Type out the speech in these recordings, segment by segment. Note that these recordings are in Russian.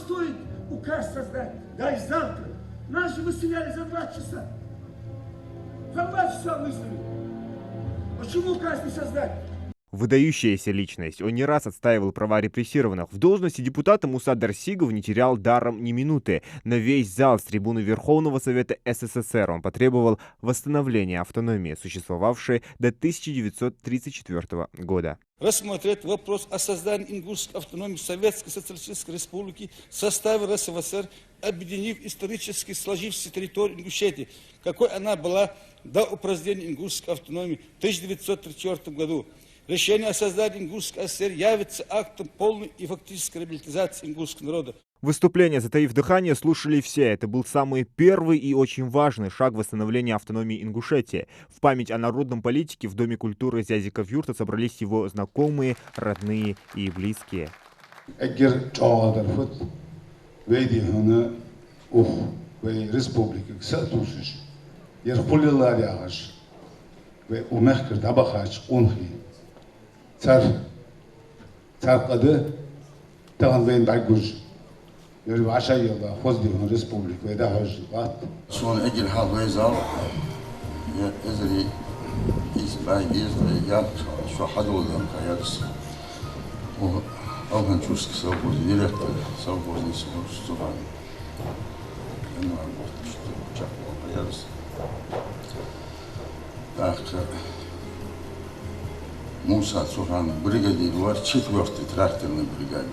стоит указ создать? Да и завтра. Нас же выселяли за 2 часа. За 2 часа выселили. Почему указ не создать? Выдающаяся личность. Он не раз отстаивал права репрессированных. В должности депутата Муса Дарсигов не терял даром ни минуты. На весь зал с трибуны Верховного Совета СССР он потребовал восстановления автономии, существовавшей до 1934 года. Рассмотреть вопрос о создании ингушской автономии Советской Социалистической Республики в составе РСФСР, объединив исторически сложившуюся территорию Ингушетии, какой она была до упразднения ингушской автономии в 1934 году. Решение о создании Ингушской ССР явится актом полной и фактической реабилитации ингушского народа. Выступление, затаив дыхание, слушали все. Это был самый первый и очень важный шаг восстановления автономии Ингушетии. В память о народном политике в Доме культуры Зязиков-Юрта собрались его знакомые, родные и близкие. Son egil halvezal ya ezeli izbaiz ya şu hadoldan kayaks o avhan çusk savur direkt savur nisur stovan yani işte çok kayaks так Муса Цуран бригадир var 4-й тракторной бригаде.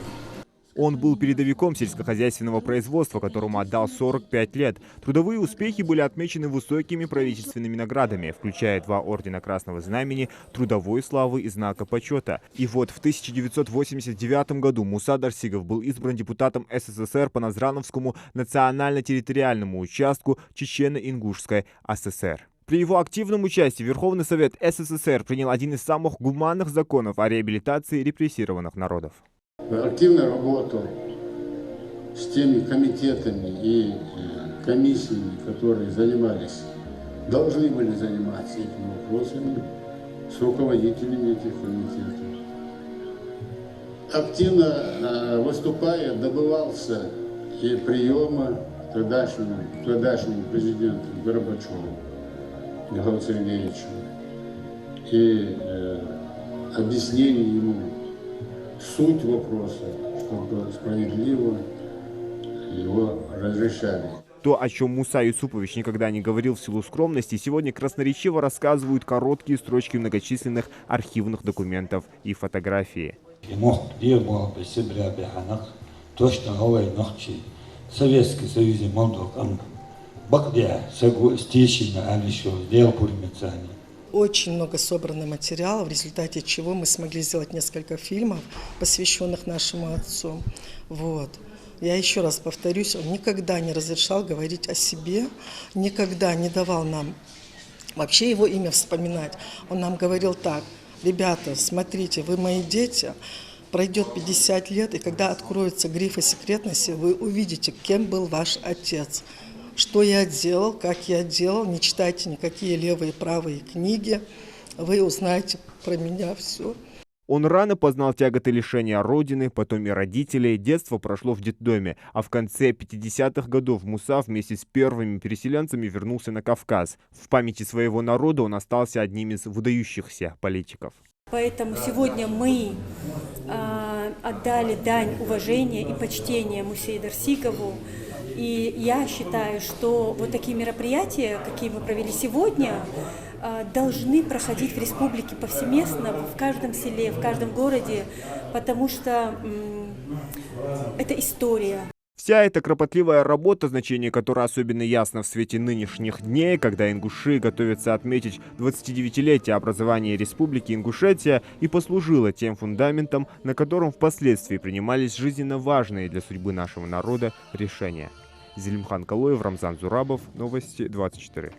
Он был передовиком сельскохозяйственного производства, которому отдал 45 лет. Трудовые успехи были отмечены высокими правительственными наградами, включая 2 ордена Красного Знамени, Трудовой славы и Знака почета. И вот в 1989 году Муса Дарсигов был избран депутатом СССР по Назрановскому национально-территориальному участку Чечено-Ингушской АССР. При его активном участии Верховный Совет СССР принял один из самых гуманных законов о реабилитации репрессированных народов. Активно работал с теми комитетами и комиссиями, которые должны были заниматься этими вопросами, с руководителями этих комитетов. Активно выступая, добивался и приема тогдашнему президенту Горбачеву Михаилу Сергеевичу и объяснение ему суть вопроса, чтобы справедливо его разрешали. То, о чем Муса Юсупович никогда не говорил в силу скромности, сегодня красноречиво рассказывают короткие строчки многочисленных архивных документов и фотографии. Советский Союз очень много собрано материала, в результате чего мы смогли сделать несколько фильмов, посвященных нашему отцу. Вот. Я еще раз повторюсь, он никогда не разрешал говорить о себе, никогда не давал нам вообще его имя вспоминать. Он нам говорил так: ребята, смотрите, вы мои дети, пройдет 50 лет, и когда откроются грифы секретности, вы увидите, кем был ваш отец. Что я делал, как я делал, не читайте никакие левые и правые книги, вы узнаете про меня все. Он рано познал тяготы лишения родины, потом и родителей. Детство прошло в детдоме, а в конце 50-х годов Муса вместе с первыми переселенцами вернулся на Кавказ. В памяти своего народа он остался одним из выдающихся политиков. Поэтому сегодня мы отдали дань уважения и почтения Мусе Дарсигову. И я считаю, что вот такие мероприятия, какие мы провели сегодня, должны проходить в республике повсеместно, в каждом селе, в каждом городе, потому что это история. Вся эта кропотливая работа, значение которой особенно ясно в свете нынешних дней, когда ингуши готовятся отметить 29-летие образования Республики Ингушетия, и послужила тем фундаментом, на котором впоследствии принимались жизненно важные для судьбы нашего народа решения. Зелимхан Калоев, Рамзан Зурабов, Новости 24.